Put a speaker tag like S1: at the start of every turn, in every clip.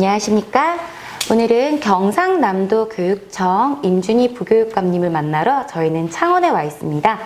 S1: 안녕하십니까? 오늘은 경상남도 교육청 임준희 부교육감님을 만나러 저희는 창원에 와 있습니다.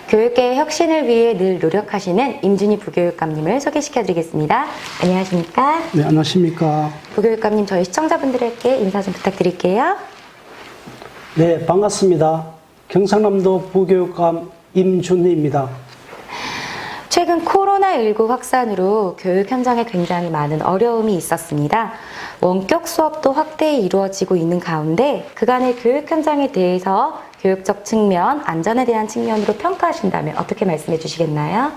S1: 교육계의 혁신을 위해 늘 노력하시는 임준희 부교육감님을 소개시켜드리겠습니다. 안녕하십니까?
S2: 네, 안녕하십니까?
S1: 부교육감님, 저희 시청자분들에게 인사 좀 부탁드릴게요.
S2: 네, 반갑습니다. 경상남도 부교육감 임준희입니다.
S1: 최근 코로나19 확산으로 교육 현장에 굉장히 많은 어려움이 있었습니다. 원격 수업도 확대해 이루어지고 있는 가운데 그간의 교육 현장에 대해서 교육적 측면, 안전에 대한 측면으로 평가하신다면 어떻게 말씀해 주시겠나요?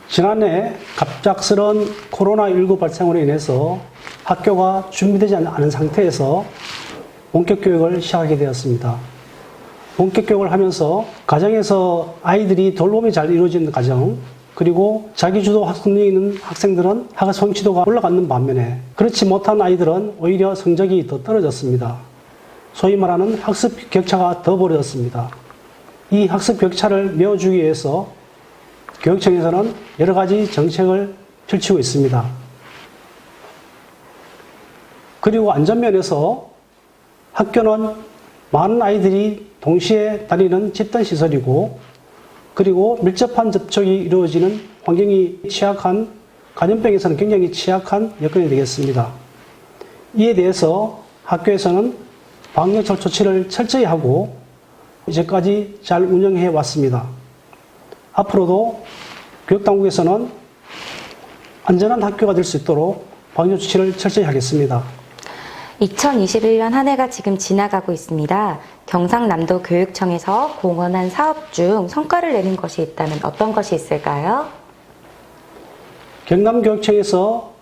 S2: 지난해 갑작스런 코로나19 발생으로 인해서 학교가 준비되지 않은 상태에서 원격 교육을 시작하게 되었습니다. 원격 교육을 하면서 가정에서 아이들이 돌봄이 잘 이루어지는 가정, 그리고 자기주도 학습력이 있는 학생들은 학업 성취도가 올라가는 반면에 그렇지 못한 아이들은 오히려 성적이 더 떨어졌습니다. 소위 말하는 학습 격차가 더 벌어졌습니다. 이 학습 격차를 메워주기 위해서 교육청에서는 여러 가지 정책을 펼치고 있습니다. 그리고 안전면에서 학교는 많은 아이들이 동시에 다니는 집단 시설이고, 그리고 밀접한 접촉이 이루어지는 환경이 취약한, 감염병에서는 굉장히 취약한 여건이 되겠습니다. 이에 대해서 학교에서는 방역적 조치를 철저히 하고 이제까지 잘 운영해 왔습니다. 앞으로도 교육당국에서는 안전한 학교가 될 수 있도록 방역 조치를 철저히 하겠습니다.
S1: 2021년 한 해가 지금 지나가고 있습니다. 경상남도 교육청에서 공헌한 사업 중 성과를 내는 것이 있다면 어떤 것이 있을까요?
S2: 경남교육청에서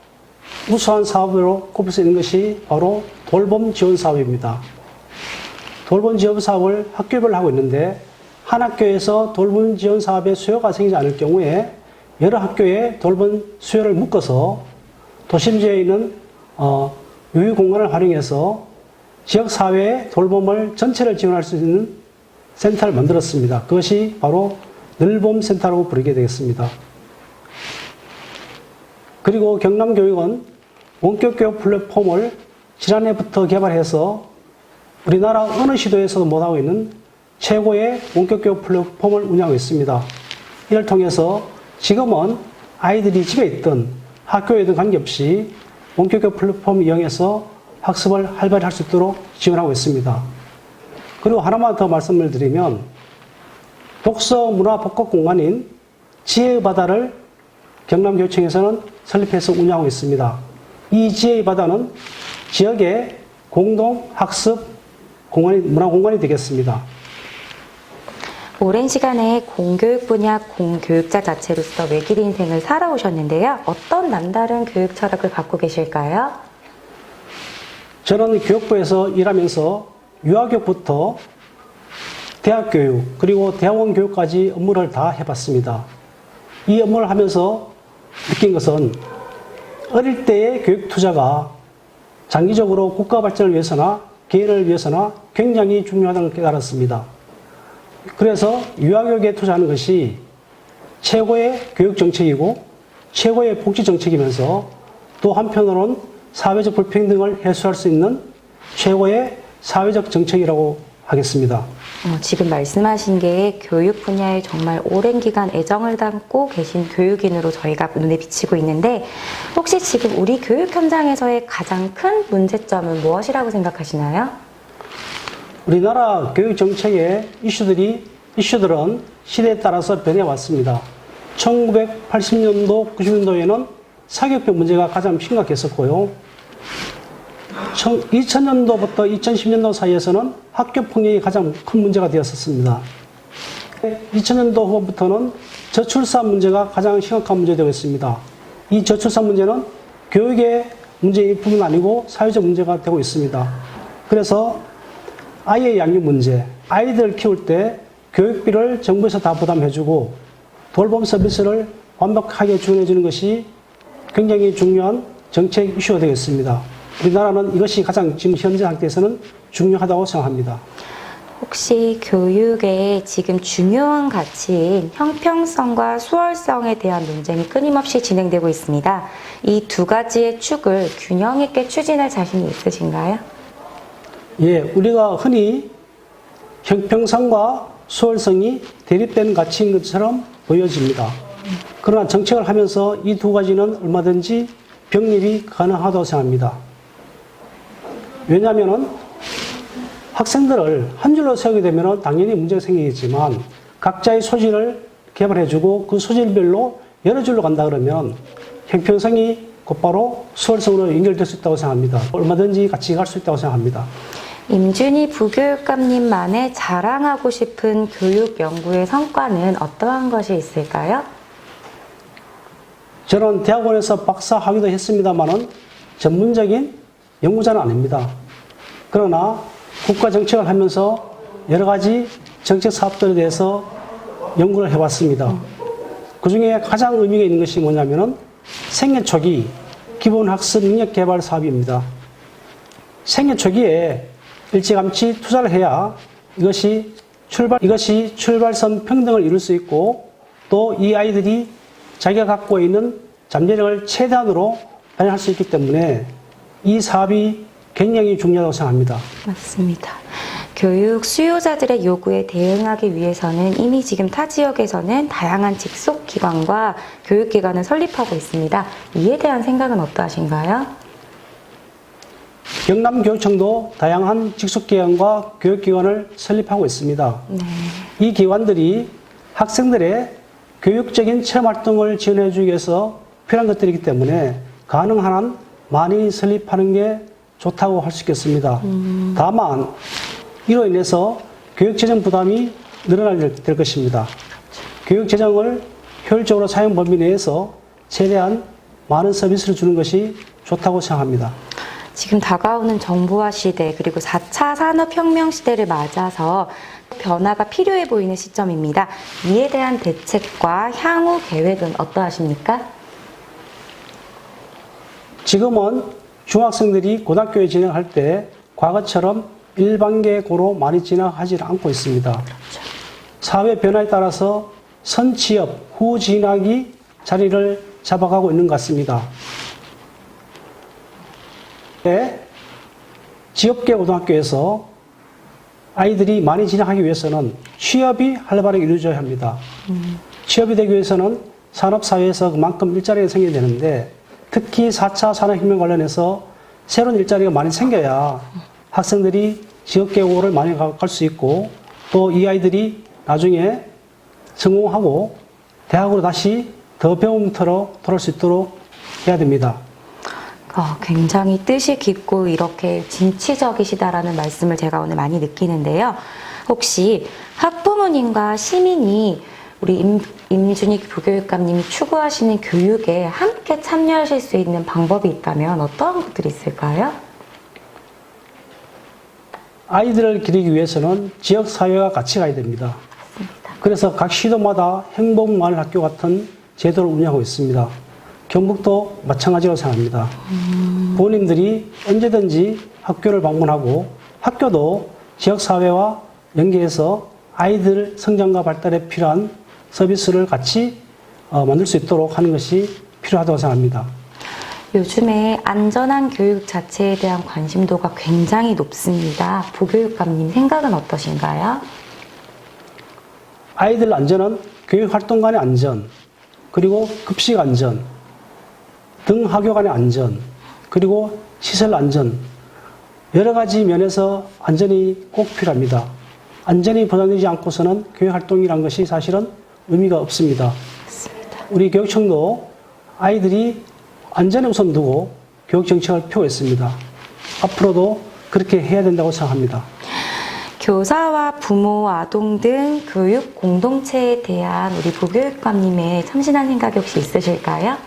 S2: 우수한 사업으로 꼽을 수 있는 것이 바로 돌봄 지원 사업입니다. 돌봄 지원 사업을 학교별로 하고 있는데, 한 학교에서 돌봄 지원 사업의 수요가 생기지 않을 경우에 여러 학교의 돌봄 수요를 묶어서 도심지에 있는 유휴 공간을 활용해서 지역사회의 돌봄을 전체를 지원할 수 있는 센터를 만들었습니다. 그것이 바로 늘봄센터라고 부르게 되겠습니다. 그리고 경남교육은 원격교육 플랫폼을 지난해부터 개발해서 우리나라 어느 시도에서도 못하고 있는 최고의 원격교육 플랫폼을 운영하고 있습니다. 이를 통해서 지금은 아이들이 집에 있든 학교에 있든 관계없이 원격교육 플랫폼을 이용해서 학습을 활발히 할 수 있도록 지원하고 있습니다. 그리고 하나만 더 말씀을 드리면, 독서 문화 복합 공간인 지혜의 바다를 경남교육청에서는 설립해서 운영하고 있습니다. 이 지혜의 바다는 지역의 공동 학습 공간이, 문화 공간이 되겠습니다.
S1: 오랜 시간에 공교육 분야 공교육자 자체로서 외길 인생을 살아오셨는데요. 어떤 남다른 교육 철학을 갖고 계실까요?
S2: 저는 교육부에서 일하면서 유아교육부터 대학교육, 그리고 대학원 교육까지 업무를 다 해봤습니다. 이 업무를 하면서 느낀 것은 어릴 때의 교육 투자가 장기적으로 국가 발전을 위해서나 개인을 위해서나 굉장히 중요하다는 걸 깨달았습니다. 그래서 유아교육에 투자하는 것이 최고의 교육정책이고 최고의 복지정책이면서 또 한편으로는 사회적 불평등을 해소할 수 있는 최고의 사회적 정책이라고 하겠습니다.
S1: 지금 말씀하신 게 교육 분야에 정말 오랜 기간 애정을 담고 계신 교육인으로 저희가 눈에 비치고 있는데, 혹시 지금 우리 교육 현장에서의 가장 큰 문제점은 무엇이라고 생각하시나요?
S2: 우리나라 교육 정책의 이슈들은 시대에 따라서 변해왔습니다. 1980년도, 90년도에는 사교육비 문제가 가장 심각했었고요. 2000년도부터 2010년도 사이에서는 학교 폭력이 가장 큰 문제가 되었었습니다. 2000년도 후반부터는 저출산 문제가 가장 심각한 문제가 되고 있습니다. 이 저출산 문제는 교육의 문제일 뿐만 아니고 사회적 문제가 되고 있습니다. 그래서 아이의 양육 문제, 아이들 키울 때 교육비를 정부에서 다 부담해주고 돌봄 서비스를 완벽하게 지원해주는 것이 굉장히 중요한 정책 이슈가 되겠습니다. 우리나라는 이것이 가장 지금 현재 상태에서는 중요하다고 생각합니다.
S1: 혹시 교육의 지금 중요한 가치인 형평성과 수월성에 대한 논쟁이 끊임없이 진행되고 있습니다. 이 두 가지의 축을 균형 있게 추진할 자신이 있으신가요?
S2: 예, 우리가 흔히 형평성과 수월성이 대립된 가치인 것처럼 보여집니다. 그러나 정책을 하면서 이 두 가지는 얼마든지 병립이 가능하다고 생각합니다. 왜냐하면 학생들을 한 줄로 세우게 되면 당연히 문제가 생기겠지만 각자의 소질을 개발해주고 그 소질별로 여러 줄로 간다 그러면 형평성이 곧바로 수월성으로 연결될 수 있다고 생각합니다. 얼마든지 같이 갈 수 있다고 생각합니다.
S1: 임준희 부교육감님만의 자랑하고 싶은 교육 연구의 성과는 어떠한 것이 있을까요?
S2: 저는 대학원에서 박사 학위도 했습니다만은 전문적인 연구자는 아닙니다. 그러나 국가 정책을 하면서 여러 가지 정책 사업들에 대해서 연구를 해왔습니다. 그 중에 가장 의미가 있는 것이 뭐냐면은 생애 초기 기본 학습 능력 개발 사업입니다. 생애 초기에 일찌감치 투자를 해야 이것이 출발선 평등을 이룰 수 있고 또 이 아이들이 자기가 갖고 있는 잠재력을 최대한으로 발현할 수 있기 때문에 이 사업이 굉장히 중요하다고 생각합니다.
S1: 맞습니다. 교육 수요자들의 요구에 대응하기 위해서는 이미 지금 타 지역에서는 다양한 직속 기관과 교육기관을 설립하고 있습니다. 이에 대한 생각은 어떠하신가요?
S2: 경남교육청도 다양한 직속기관과 교육기관을 설립하고 있습니다.
S1: 네.
S2: 이 기관들이 학생들의 교육적인 체험활동을 지원해주기 위해서 필요한 것들이기 때문에 가능한 한 많이 설립하는 게 좋다고 할 수 있겠습니다. 다만 이로 인해서 교육재정 부담이 늘어나게 될 것입니다. 교육재정을 효율적으로 사용 범위 내에서 최대한 많은 서비스를 주는 것이 좋다고 생각합니다.
S1: 지금 다가오는 정보화 시대 그리고 4차 산업혁명 시대를 맞아서 변화가 필요해 보이는 시점입니다. 이에 대한 대책과 향후 계획은 어떠하십니까?
S2: 지금은 중학생들이 고등학교에 진학할 때 과거처럼 일반계고로 많이 진학하지 않고 있습니다.
S1: 그렇죠.
S2: 사회 변화에 따라서 선취업, 후진학이 자리를 잡아가고 있는 것 같습니다. 지역계 고등학교에서 아이들이 많이 진학하기 위해서는 취업이 활발하게 이루어져야 합니다. 취업이 되기 위해서는 산업사회에서 그만큼 일자리가 생겨야 되는데 특히 4차 산업혁명 관련해서 새로운 일자리가 많이 생겨야 학생들이 지역계고를 많이 갈 수 있고 또 이 아이들이 나중에 성공하고 대학으로 다시 더 배움터로 돌아올 수 있도록 해야 됩니다.
S1: 굉장히 뜻이 깊고 이렇게 진취적이시다라는 말씀을 제가 오늘 많이 느끼는데요. 혹시 학부모님과 시민이 우리 임준희 부교육감님이 추구하시는 교육에 함께 참여하실 수 있는 방법이 있다면 어떠한 것들이 있을까요?
S2: 아이들을 기르기 위해서는 지역사회와 같이 가야 됩니다.
S1: 맞습니다.
S2: 그래서 각 시도마다 행복마을학교 같은 제도를 운영하고 있습니다. 경북도 마찬가지라고 생각합니다. 부모님들이 언제든지 학교를 방문하고 학교도 지역사회와 연계해서 아이들 성장과 발달에 필요한 서비스를 같이 만들 수 있도록 하는 것이 필요하다고 생각합니다.
S1: 요즘에 안전한 교육 자체에 대한 관심도가 굉장히 높습니다. 부교육감님 생각은 어떠신가요?
S2: 아이들 안전은 교육활동 간의 안전, 그리고 급식 안전, 등하교 간의 안전, 그리고 시설 안전, 여러 가지 면에서 안전이 꼭 필요합니다. 안전이 보장되지 않고서는 교육활동이란 것이 사실은 의미가 없습니다.
S1: 맞습니다.
S2: 우리 교육청도 아이들이 안전에 우선 두고 교육정책을 펴고 있습니다. 앞으로도 그렇게 해야 된다고 생각합니다.
S1: 교사와 부모, 아동 등 교육 공동체에 대한 우리 부교육감님의 참신한 생각이 혹시 있으실까요?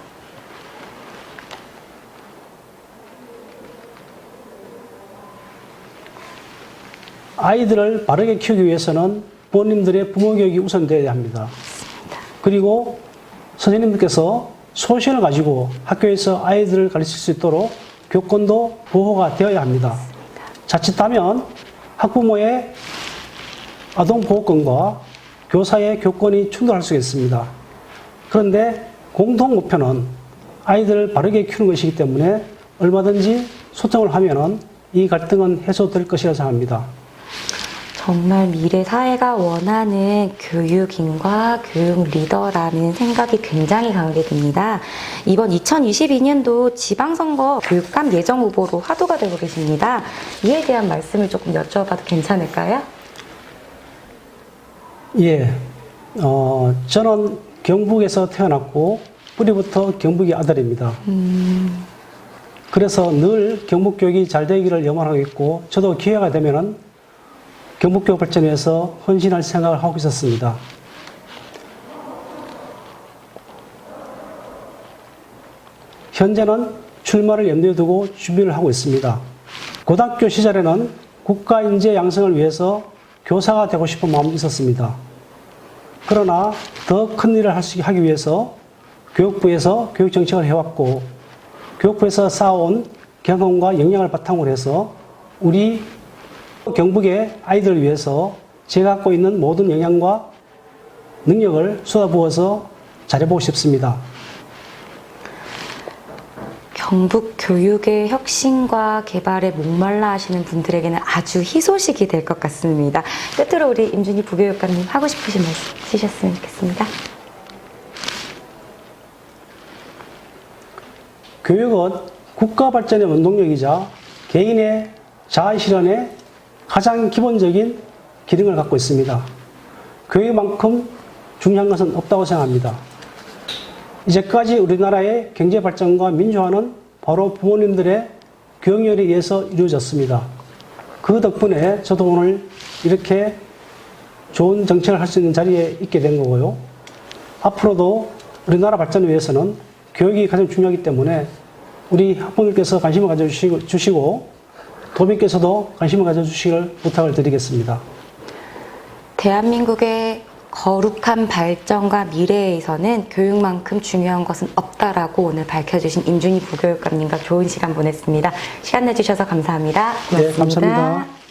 S2: 아이들을 바르게 키우기 위해서는 부모님들의 부모 교육이 우선되어야 합니다. 그리고 선생님들께서 소신을 가지고 학교에서 아이들을 가르칠 수 있도록 교권도 보호가 되어야 합니다. 자칫하면 학부모의 아동보호권과 교사의 교권이 충돌할 수 있습니다. 그런데 공통 목표는 아이들을 바르게 키우는 것이기 때문에 얼마든지 소통을 하면은 이 갈등은 해소될 것이라 생각합니다.
S1: 정말 미래 사회가 원하는 교육인과 교육 리더라는 생각이 굉장히 강하게 듭니다. 이번 2022년도 지방선거 교육감 예정 후보로 화두가 되고 계십니다. 이에 대한 말씀을 조금 여쭤봐도 괜찮을까요?
S2: 예, 저는 경북에서 태어났고 뿌리부터 경북의 아들입니다. 그래서 늘 경북 교육이 잘 되기를 염원하고 있고 저도 기회가 되면은 경북 교육 발전을 위해서 헌신할 생각을 하고 있었습니다. 현재는 출마를 염두에 두고 준비를 하고 있습니다. 고등학교 시절에는 국가 인재 양성을 위해서 교사가 되고 싶은 마음이 있었습니다. 그러나 더 큰 일을 하기 위해서 교육부에서 교육정책을 해왔고 교육부에서 쌓아온 경험과 역량을 바탕으로 해서 우리 경북의 아이들을 위해서 제가 갖고 있는 모든 역량과 능력을 쏟아부어서 잘해보고 싶습니다.
S1: 경북 교육의 혁신과 개발에 목말라 하시는 분들에게는 아주 희소식이 될 것 같습니다. 끝으로 우리 임준희 부교육감님 하고 싶으신 말씀 해주셨으면 좋겠습니다.
S2: 교육은 국가 발전의 원동력이자 개인의 자아 실현의 가장 기본적인 기능을 갖고 있습니다. 교육만큼 중요한 것은 없다고 생각합니다. 이제까지 우리나라의 경제 발전과 민주화는 바로 부모님들의 교육열에 의해서 이루어졌습니다. 그 덕분에 저도 오늘 이렇게 좋은 정책을 할 수 있는 자리에 있게 된 거고요. 앞으로도 우리나라 발전을 위해서는 교육이 가장 중요하기 때문에 우리 학부모님께서 관심을 가져주시고 도민께서도 관심을 가져주시길 부탁을 드리겠습니다.
S1: 대한민국의 거룩한 발전과 미래에서는 교육만큼 중요한 것은 없다라고 오늘 밝혀주신 임준희 부교육감님과 좋은 시간 보냈습니다. 시간 내주셔서 감사합니다. 고맙습니다.
S2: 네, 감사합니다.